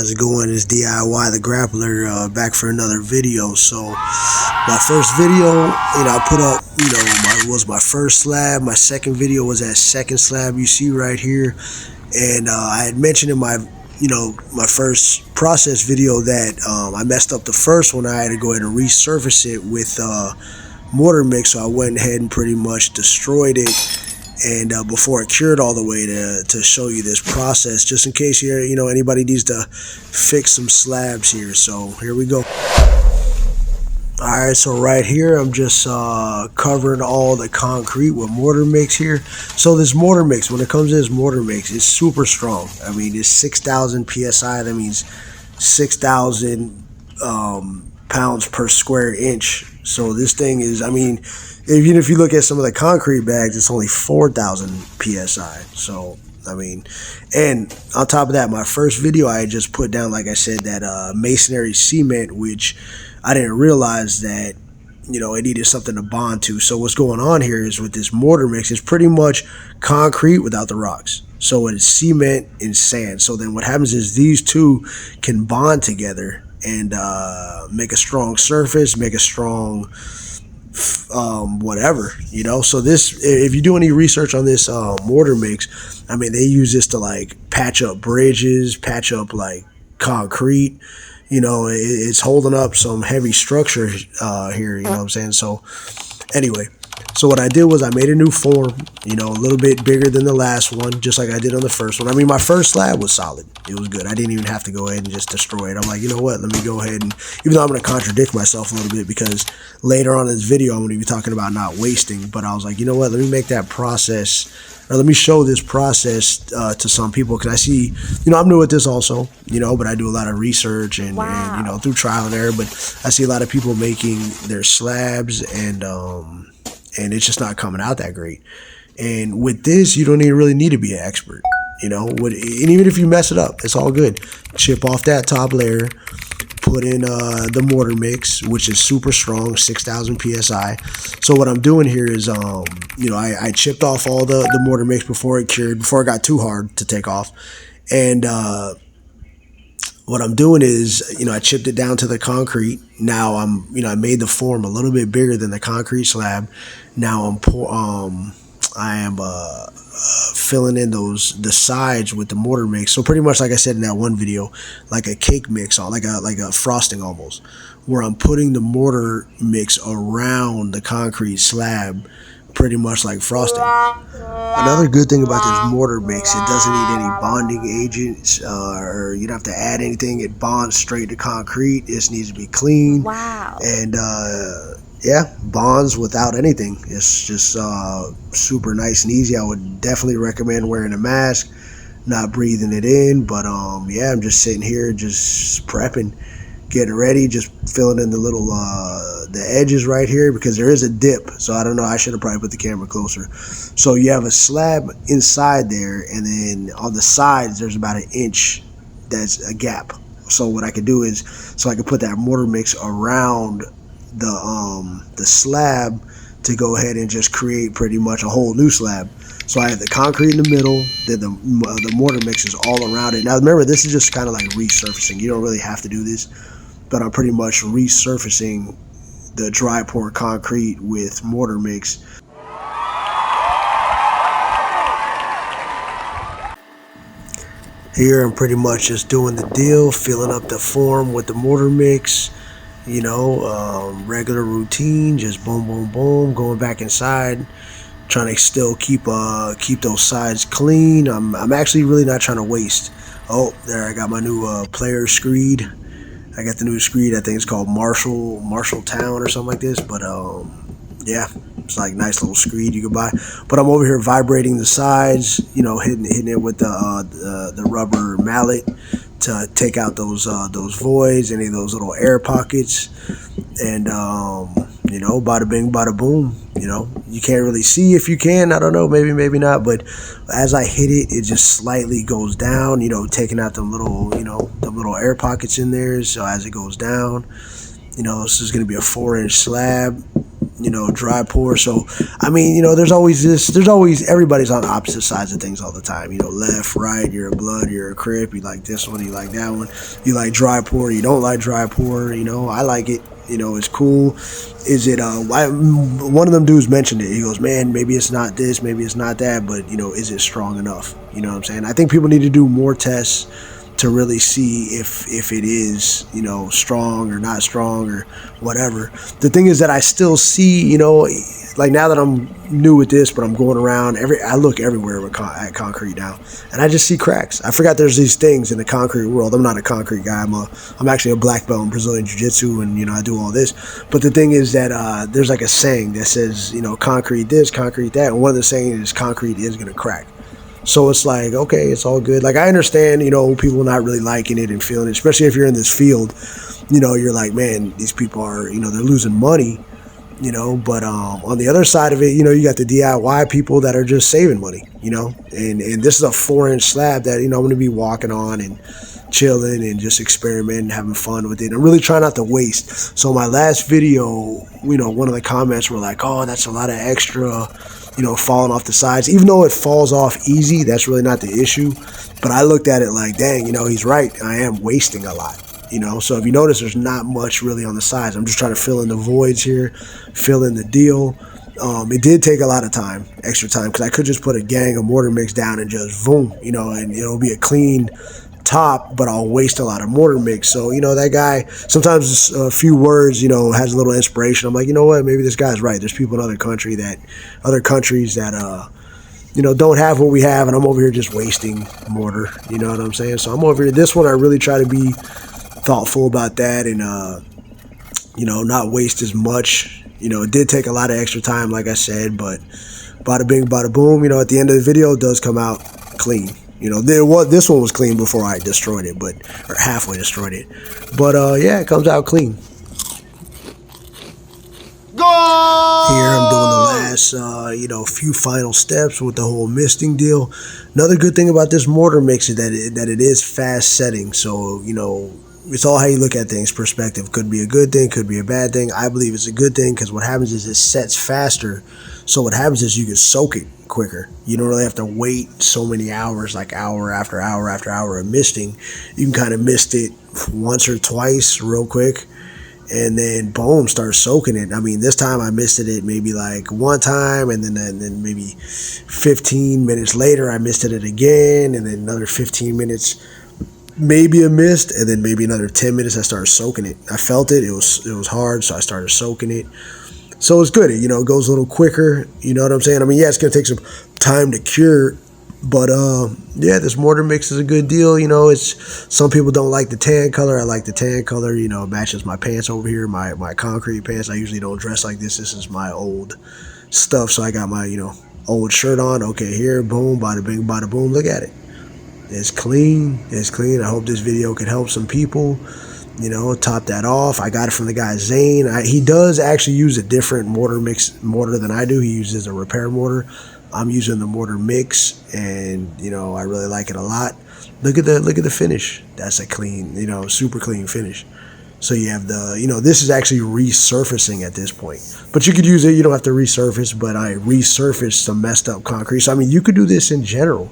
How's it going? It's DIY the Grappler back for another video. So my first video, I put up, was my first slab. My second video was that second slab you see right here, and I had mentioned in my my first process video that I messed up the first one. I had to go ahead and resurface it with mortar mix, so I went ahead and pretty much destroyed it. And before it cured all the way, to show you this process, just in case anybody needs to fix some slabs here. So here we go. Alright, so right here I'm just covering all the concrete with mortar mix here. So this mortar mix, when it comes to this mortar mix, it's super strong. I mean, it's 6,000 psi. That means 6,000 pounds per square inch. So this thing is, even if you look at some of the concrete bags, it's only 4,000 psi. So and on top of that, my first video I had just put down, like I said, that masonry cement, which I didn't realize that it needed something to bond to. So what's going on here is, with this mortar mix, it's pretty much concrete without the rocks. So it's cement and sand. So then what happens is these two can bond together and make a strong surface, make a strong whatever, so this, if you do any research on this mortar mix, they use this to like patch up bridges, patch up like concrete. It's holding up some heavy structure here, you know what I'm saying? So anyway, so what I did was I made a new form, a little bit bigger than the last one, just like I did on the first one. My first slab was solid. It was good. I didn't even have to go ahead and just destroy it. I'm like, you know what? Let me go ahead and, even though I'm going to contradict myself a little bit, because later on in this video, I'm going to be talking about not wasting, but I was like, you know what? Let me make that process, or let me show this process to some people, because I see, I'm new at this also, but I do a lot of research and, and through trial and error, but I see a lot of people making their slabs, and it's just not coming out that great. And with this, you don't really need to be an expert, and even if you mess it up, it's all good. Chip off that top layer, put in the mortar mix, which is super strong, 6,000 psi. So what I'm doing here is, I chipped off all the mortar mix before it cured, before it got too hard to take off. And what I'm doing is, I chipped it down to the concrete. Now I made the form a little bit bigger than the concrete slab. Now I am filling in the sides with the mortar mix. So pretty much, like I said in that one video, like a cake mix, like a frosting almost, where I'm putting the mortar mix around the concrete slab, pretty much like frosting. Another good thing about this mortar mix, it doesn't need any bonding agents, or you don't have to add anything. It bonds straight to concrete. It just needs to be clean. Wow. And yeah, bonds without anything. It's just super nice and easy. I would definitely recommend wearing a mask, not breathing it in. But yeah, I'm just sitting here just prepping, getting ready, just filling in the little the edges right here, because there is a dip. So I don't know, I should have probably put the camera closer. So you have a slab inside there, and then on the sides there's about 1 inch that's a gap. So what I could do is, so I could put that mortar mix around the slab to go ahead and just create pretty much a whole new slab. So I have the concrete in the middle, then the mortar mix is all around it. Now remember, this is just kind of like resurfacing. You don't really have to do this, but I'm pretty much resurfacing the dry poured concrete with mortar mix. Here I'm pretty much just doing the deal, filling up the form with the mortar mix, regular routine, just boom, boom, boom, going back inside, trying to still keep those sides clean. I'm actually really not trying to waste. Oh, there, I got my new player screed. I got the new screed. I think it's called Marshalltown or something like this. But yeah, it's like nice little screed you can buy. But I'm over here vibrating the sides, hitting it with the rubber mallet to take out those voids, any of those little air pockets. And bada bing, bada boom. You can't really see. If you can, I don't know, maybe not, but as I hit it, it just slightly goes down, taking out the little air pockets in there. So as it goes down, this is going to be a 4-inch slab, you know, dry pour. So, I mean, you know, there's always everybody's on opposite sides of things all the time. You know, left, right, you're a blood, you're a crip, you like this one, you like that one, you like dry pour, you don't like dry pour, you know, I like it. You know, it's cool. Is it, one of them dudes mentioned it. He goes, man, maybe it's not this, maybe it's not that, but, you know, is it strong enough? You know what I'm saying? I think people need to do more tests to really see if it is, you know, strong or not strong or whatever. The thing is that I still see, you know, like now that I'm new with this, but I'm going around I look everywhere at concrete now, and I just see cracks. I forgot there's these things in the concrete world. I'm not a concrete guy. I'm actually a black belt in Brazilian Jiu-Jitsu, and you know I do all this. But the thing is that there's like a saying that says, you know, concrete this, concrete that, and one of the sayings is concrete is gonna crack. So it's like, okay, it's all good. Like, I understand, you know, people not really liking it and feeling it, especially if you're in this field. You know, you're like, man, these people are, you know, they're losing money, you know. But on the other side of it, you know, you got the DIY people that are just saving money, you know. And this is a 4-inch slab that, you know, I'm going to be walking on and chilling and just experimenting, having fun with it. I'm really trying not to waste. So my last video, you know, one of the comments were like, oh, that's a lot of extra, you know, falling off the sides. Even though it falls off easy, that's really not the issue. But I looked at it like, dang, you know, he's right. I am wasting a lot, you know. So if you notice, there's not much really on the sides. I'm just trying to fill in the voids here, fill in the deal. It did take a lot of time, extra time, because I could just put a gang of mortar mix down and just boom, you know, and it'll be a clean top, but I'll waste a lot of mortar mix. So, you know, that guy, sometimes a few words, you know, has a little inspiration. I'm like, you know what, maybe this guy's right. There's people in other countries that you know, don't have what we have, and I'm over here just wasting mortar, you know what I'm saying? So I'm over here, this one I really try to be thoughtful about that and you know, not waste as much. You know, it did take a lot of extra time, like I said, but bada bing, bada boom, you know, at the end of the video, it does come out clean. You know, this one was clean before I destroyed it, or halfway destroyed it. But yeah, it comes out clean. Here I'm doing the last, you know, few final steps with the whole misting deal. Another good thing about this mortar mix is that it is fast setting. So, you know, it's all how you look at things. Perspective could be a good thing, could be a bad thing. I believe it's a good thing because what happens is it sets faster. So what happens is you can soak it quicker. You don't really have to wait so many hours, like hour after hour after hour of misting. You can kind of mist it once or twice real quick, and then boom, start soaking it. I mean, this time I misted it maybe like one time, and then maybe 15 minutes later I misted it again, and then another 15 minutes maybe a mist, and then maybe another 10 minutes I started soaking it. I felt it. It was hard, so I started soaking it. So it's good. You know, it goes a little quicker. You know what I'm saying? I mean, yeah, it's going to take some time to cure, but yeah, this mortar mix is a good deal. You know, some people don't like the tan color. I like the tan color. You know, it matches my pants over here, my concrete pants. I usually don't dress like this. This is my old stuff, so I got my, you know, old shirt on. Okay, here, boom, bada bing, bada boom. Look at it. It's clean. It's clean. I hope this video could help some people. You know, top that off. I got it from the guy Zane. He does actually use a different mortar than I do. He uses a repair mortar. I'm using the mortar mix, and you know, I really like it a lot. Look at the finish. That's a clean, you know, super clean finish. So you have the, you know, this is actually resurfacing at this point. But you could use it. You don't have to resurface, but I resurfaced some messed up concrete. So I mean, you could do this in general.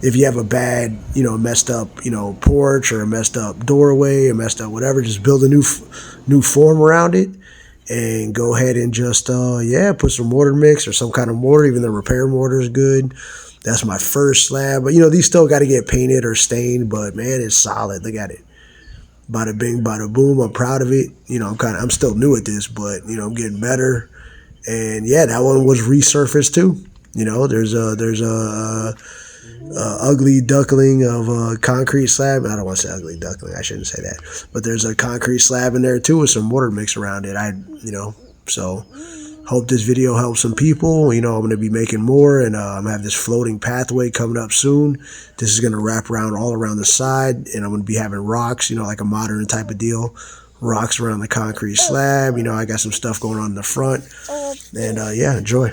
If you have a bad, you know, messed up, you know, porch or a messed up doorway or messed up whatever, just build a new form around it and go ahead and just, yeah, put some mortar mix or some kind of mortar. Even the repair mortar is good. That's my first slab. But, you know, these still got to get painted or stained, but, man, it's solid. Look at it. Bada bing, bada boom. I'm proud of it. You know, I'm still new at this, but, you know, I'm getting better. And, yeah, that one was resurfaced, too. You know, there's a ugly duckling of a concrete slab. I don't want to say ugly duckling. I shouldn't say that. But there's a concrete slab in there too with some mortar mix around it. You know, so hope this video helps some people. You know, I'm going to be making more, and I'm going to have this floating pathway coming up soon. This is going to wrap around all around the side, and I'm going to be having rocks, you know, like a modern type of deal. Rocks around the concrete slab. You know, I got some stuff going on in the front. And yeah, enjoy.